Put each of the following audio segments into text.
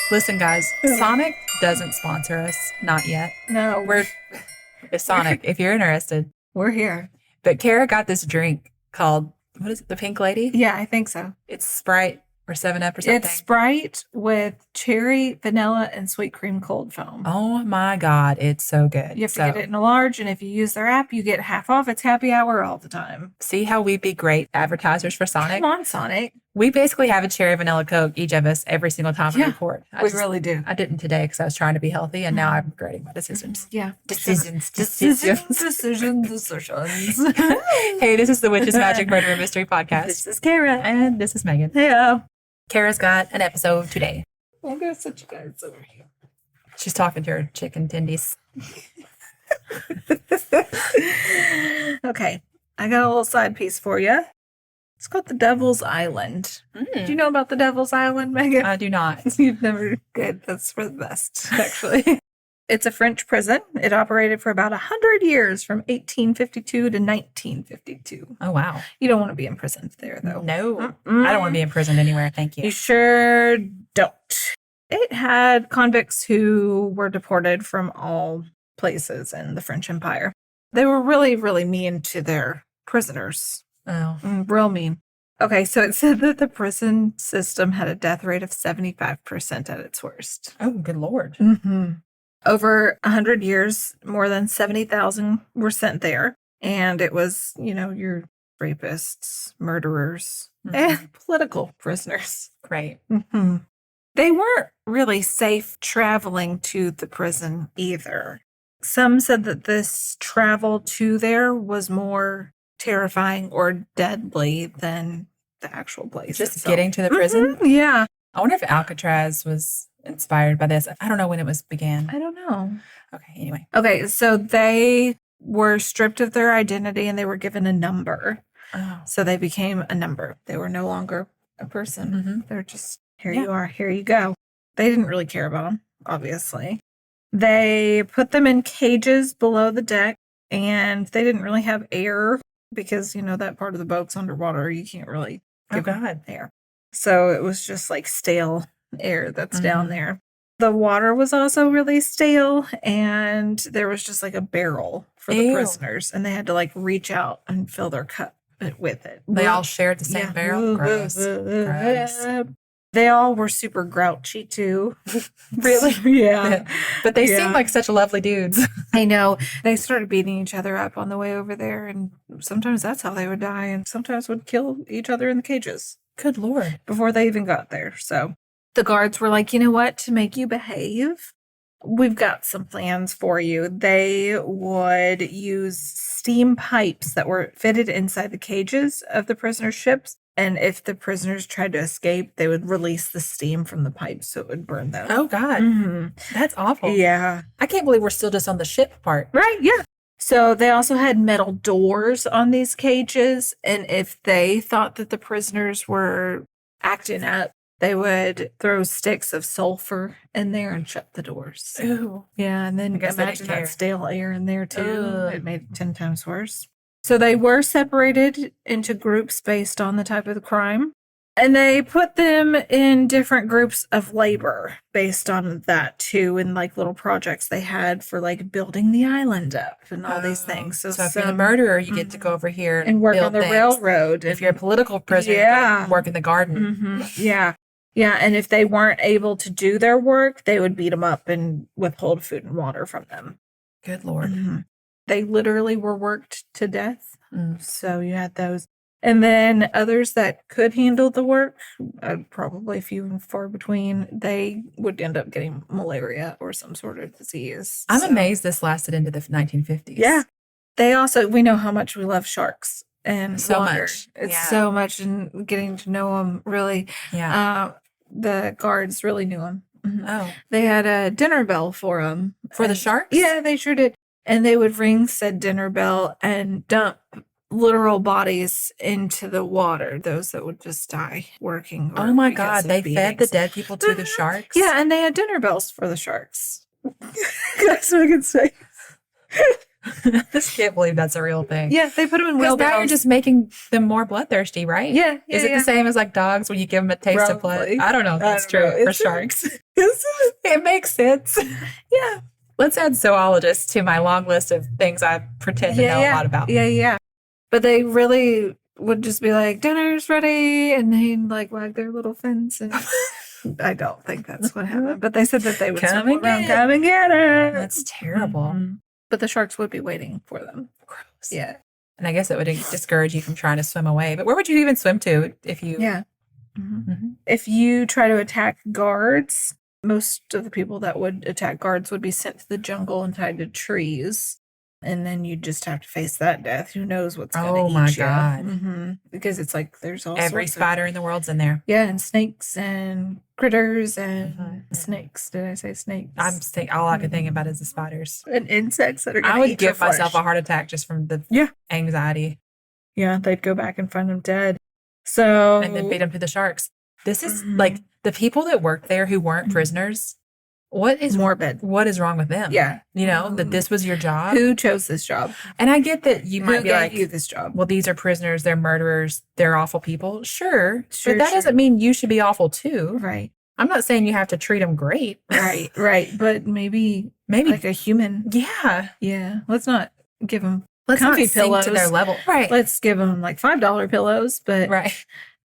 Listen, guys, Sonic doesn't sponsor us. Not yet. No, It's Sonic, if you're interested. we're here. But Kara got this drink called, what is it, the Pink Lady? Yeah, I think so. It's Sprite or 7-Up or something. It's Sprite with cherry, vanilla, and sweet cream cold foam. Oh my God, it's so good. You have to get it in a large, and if you use their app, you get half off. It's happy hour all the time. See how we'd be great advertisers for Sonic? Come on, Sonic. We basically have a cherry vanilla Coke, each of us, every single time we record. We really do. I didn't today because I was trying to be healthy, and now I'm regretting my decisions. Yeah. Decisions. Decisions. Hey, this is the Witches Magic Murder Mystery Podcast. This is Kara. And this is Megan. Yeah. Kara's got an episode today. I'm going to set you guys over here. She's talking to her chicken tendies. Okay. I got a little side piece for you. It's called the Devil's Island. Do you know about the Devil's Island, Megan? I do not. You've never. Good. That's for the best, actually. It's a French prison. It operated for about 100 years from 1852 to 1952. Oh, wow. You don't want to be imprisoned there, though. No. I don't want to be imprisoned anywhere. Thank you. You sure don't. It had convicts who were deported from all places in the French Empire. They were really, really mean to their prisoners. Oh. Real mean. Okay, so it said that the prison system had a death rate of 75% at its worst. Oh, good Lord. Mm-hmm. Over 100 years, more than 70,000 were sent there. And it was, your rapists, murderers, and political prisoners. Great. Mm-hmm. They weren't really safe traveling to the prison either. Some said that this travel to there was more terrifying or deadly than the actual place. Just itself. getting to the prison? Mm-hmm. Yeah. I wonder if Alcatraz was inspired by this. I don't know when it was began. I don't know. Okay, anyway. Okay, so they were stripped of their identity and they were given a number. Oh. So they became a number. They were no longer a person. Mm-hmm. They're just, here you are, here you go. They didn't really care about them, obviously. They put them in cages below the deck, and they didn't really have air because, that part of the boat's underwater. You can't really give them air. So it was just like stale air that's down there. The water was also really stale, and there was just like a barrel for the prisoners, and they had to like reach out and fill their cup with it. They all shared the same barrel? Gross. Gross. They all were super grouchy too. Really? Yeah. But they seemed like such lovely dudes. I know. They started beating each other up on the way over there, and sometimes that's how they would die, and sometimes would kill each other in the cages. Good Lord. Before they even got there. So the guards were like, you know what? To make you behave, we've got some plans for you. They would use steam pipes that were fitted inside the cages of the prisoners' ships. And if the prisoners tried to escape, they would release the steam from the pipes so it would burn them. Oh, God. Mm-hmm. That's awful. Yeah. I can't believe we're still just on the ship part. Right, yeah. So they also had metal doors on these cages. And if they thought that the prisoners were acting up, they would throw sticks of sulfur in there and shut the doors. Ooh. Yeah, and then guess they imagine didn't care. that stale air in there, too. Ugh. It made it 10 times worse. So they were separated into groups based on the type of the crime. And they put them in different groups of labor based on that, too, in like little projects they had for like building the island up and all these things. So if you're the murderer, you get to go over here and work build on the things. railroad. If you're a political prisoner, you gotta work in the garden. Mm-hmm. Yeah. Yeah. And if they weren't able to do their work, they would beat them up and withhold food and water from them. Good Lord. Mm-hmm. They literally were worked to death. So you had those. And then others that could handle the work, probably few and far between, they would end up getting malaria or some sort of disease. I'm amazed this lasted into the 1950s. Yeah. We know how much we love sharks and so water. much. It's so much, and getting to know them really. Yeah. The guards really knew them. Mm-hmm. Oh. They had a dinner bell for them. For the sharks? Yeah, they sure did. And they would ring said dinner bell and dump literal bodies into the water, those that would just die working. Oh my God, they fed the dead people to the sharks? Yeah, and they had dinner bells for the sharks. That's what I can say. I just can't believe that's a real thing. Yeah, they put them in Because wheelbarrows. now you're just making them more bloodthirsty, right? Yeah. Is it the same as like dogs when you give them a taste of blood? Probably. I don't know if that's true for sharks. It makes sense. Yeah. Let's add zoologists to my long list of things I pretend to know a lot about. Yeah. But they really would just be like, dinner's ready, and they'd like wag their little fins. And I don't think that's what happened. But they said that they would Come and get it. come and get it. That's terrible. Mhm. But the sharks would be waiting for them. Gross. Yeah. And I guess it would discourage you from trying to swim away. But where would you even swim to if you... Yeah. If you try to attack guards, most of the people that would attack guards would be sent to the jungle and tied to trees. And then you just have to face that death. Who knows what's going to eat you. Oh my God. Because it's like there's all Every sorts spider in the world's in there. Yeah, and snakes and critters and snakes. Did I say snakes? I'm saying all I can think about is the spiders. And insects that are going to I eat would give your myself flesh. a heart attack just from the anxiety. Yeah, they'd go back and find them dead. So And then feed them to the sharks. This is like the people that worked there who weren't prisoners. What is morbid. What is wrong with them? Yeah. You know, that this was your job. Who chose this job? And I get that you might Who be gave like, you this job? well, these are prisoners, they're murderers, they're awful people. Sure. Sure, But that sure. doesn't mean you should be awful too. Right. I'm not saying you have to treat them great. Right. But maybe like a human. Yeah. Yeah. Let's not give them Let's comfy not sink pillows to their level. Right. Let's give them like $5 pillows. But Right.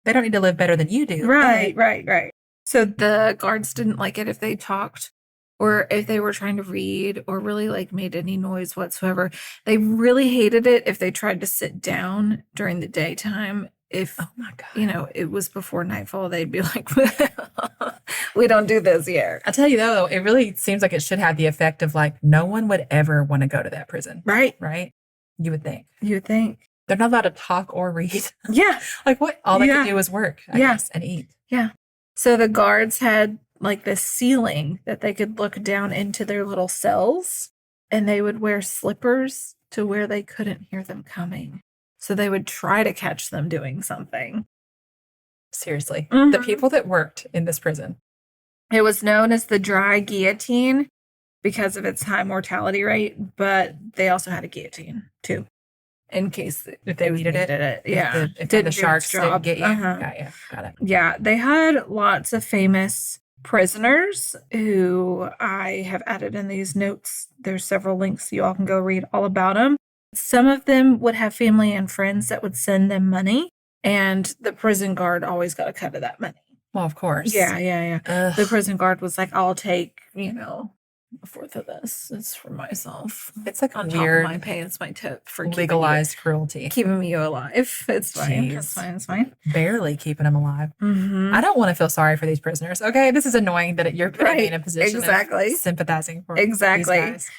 They don't need to live better than you do. Right. So the guards didn't like it if they talked or if they were trying to read or really like made any noise whatsoever. They really hated it if they tried to sit down during the daytime. If, Oh my God. it was before nightfall, they'd be like, we don't do this here. I'll tell you though, it really seems like it should have the effect of like no one would ever want to go to that prison. Right. Right? You would think. You would think. They're not allowed to talk or read. Yeah. Like what? All they could do was work, I Yeah. guess, and eat. Yeah. So the guards had like this ceiling that they could look down into their little cells, and they would wear slippers to where they couldn't hear them coming. So they would try to catch them doing something. Seriously. Mhm. The people that worked in this prison. It was known as the dry guillotine because of its high mortality rate, but they also had a guillotine too, in case If they needed it. Yeah. If Didn't the do sharks its didn't job. get you. Uh-huh. Yeah. Got it. Yeah, they had lots of famous prisoners who I have added in these notes. There's several links you all can go read all about them. Some of them would have family and friends that would send them money, and the prison guard always got a cut of that money. Well, of course. Yeah. Ugh. The prison guard was like, I'll take, a fourth of this. It's for myself. It's like On a top weird of my pay, it's my tip for legalized cruelty. keeping you alive. It's fine. It's Jeez. fine. Barely keeping them alive. Mm-hmm. I don't want to feel sorry for these prisoners. Okay, this is annoying that you're putting me in a position exactly. of sympathizing for Exactly. these guys.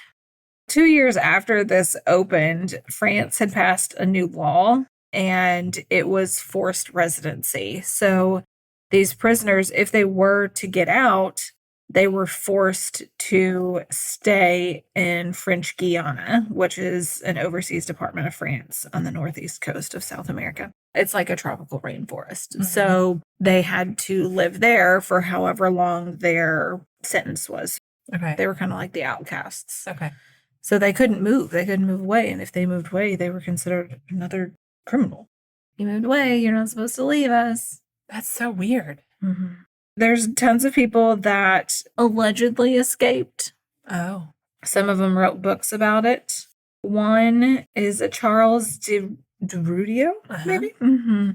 2 years after this opened, France had passed a new law, and it was forced residency. So these prisoners, if they were to get out, they were forced to stay in French Guiana, which is an overseas department of France on the northeast coast of South America. It's like a tropical rainforest. Mhm. So they had to live there for however long their sentence was. Okay. They were kind of like the outcasts. Okay. So they couldn't move. They couldn't move away. And if they moved away, they were considered another criminal. You moved away. You're not supposed to leave us. That's so weird. Mm-hmm. There's tons of people that allegedly escaped. Oh. Some of them wrote books about it. One is a Charles de Rudio, maybe? Mm-hmm.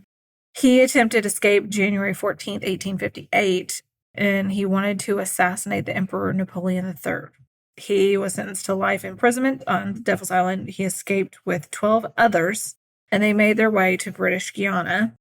He attempted escape January 14th, 1858, and he wanted to assassinate the Emperor Napoleon III. He was sentenced to life imprisonment on Devil's Island. He escaped with 12 others, and they made their way to British Guiana.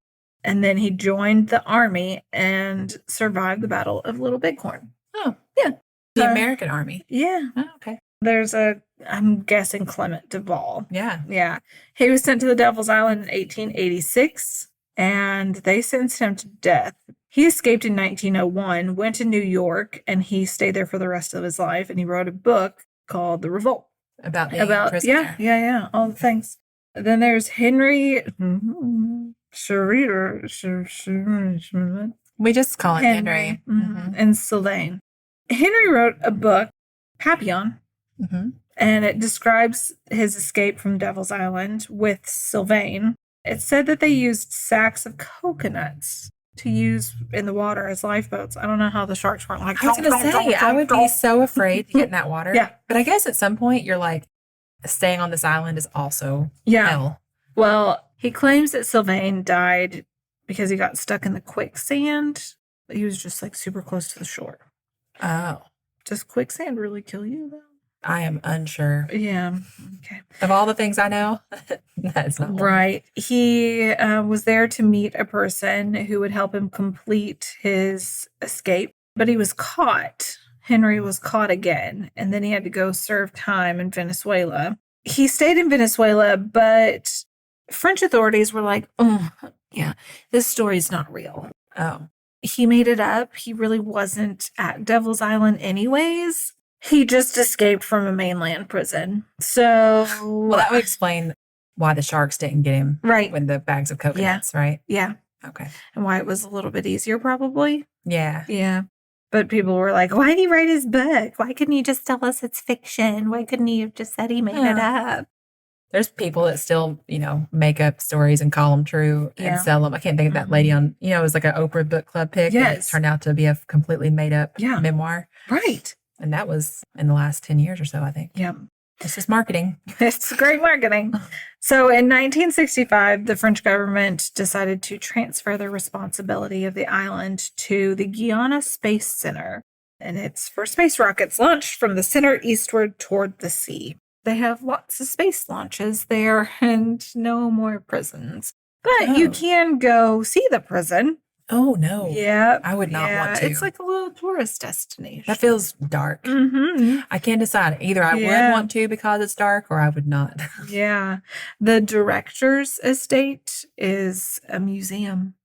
And then he joined the army and survived the Battle of Little Bighorn. Oh. Yeah. The American Army. Yeah. Oh, okay. There's I'm guessing Clement Duval. Yeah. Yeah. He was sent to the Devil's Island in 1886, and they sentenced him to death. He escaped in 1901, went to New York, and he stayed there for the rest of his life, and he wrote a book called The Revolt. About being a prisoner. Yeah, all the things. Then there's Henry Schroeder, We just call it Henry. and Selene. Henry wrote a book, Papillon, Mm-hmm. And it describes his escape from Devil's Island with Sylvain. It said that they used sacks of coconuts to use in the water as lifeboats. I don't know how the sharks weren't like, I was going to say, I would be so afraid to get in that water. Yeah. But I guess at some point you're like, staying on this island is also Yeah. hell. Well, he claims that Sylvain died because he got stuck in the quicksand. He was just like super close to the shore. Oh. Does quicksand really kill you though? I am unsure. Yeah. Okay. Of all the things I know, that's not one. Right. He was there to meet a person who would help him complete his escape, but he was caught. Henry was caught again, and then he had to go serve time in Venezuela. He stayed in Venezuela, but French authorities were like, oh, yeah, this story's not real. Oh. He made it up. He really wasn't at Devil's Island anyways. He just escaped from a mainland prison. So, Well, that would explain why the sharks didn't get him right. with the bags of coconuts, right? Yeah. Okay. And why it was a little bit easier, probably. Yeah. Yeah. But people were like, why did he write his book? Why couldn't he just tell us it's fiction? Why couldn't he have just said he made it up? There's people that still, make up stories and call them true and sell them. I can't think of that lady on, it was like an Oprah book club pick. Yes. And it turned out to be a completely made up memoir. Right. And that was in the last 10 years or so, I think. Yeah. It's just marketing. It's great marketing. So in 1965, the French government decided to transfer the responsibility of the island to the Guyana Space Center. And it's for space rockets launched from the center eastward toward the sea. They have lots of space launches there and no more prisons. But you can go see the prison. Oh, no. Yeah. I would not want to. It's like a little tourist destination. That feels dark. Mm-hmm. I can't decide. Either I would want to because it's dark or I would not. Yeah. The director's estate is a museum.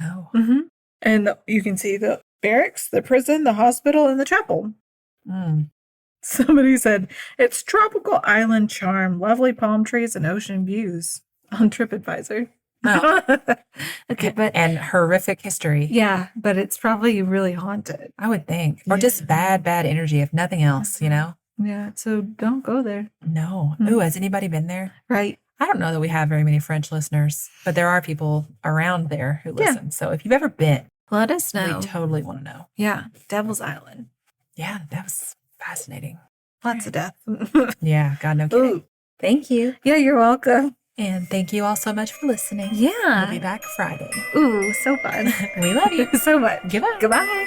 Oh. Mm-hmm. And you can see the barracks, the prison, the hospital, and the chapel. Mm. Somebody said, it's tropical island charm, lovely palm trees, and ocean views on TripAdvisor. Oh. Okay, and horrific history. Yeah, but it's probably really haunted. I would think. Or just bad energy, if nothing else, Yeah, so don't go there. No. Mm. Ooh, has anybody been there? Right. I don't know that we have very many French listeners, but there are people around there who listen. So if you've ever been, let us know. We totally want to know. Yeah, Devil's Island. Yeah, that was fascinating. Lots of death. Yeah, God, no kidding. Ooh. Thank you. Yeah, you're welcome. And thank you all so much for listening. Yeah. We'll be back Friday. Ooh, so fun. We love you so much. Goodbye. Goodbye.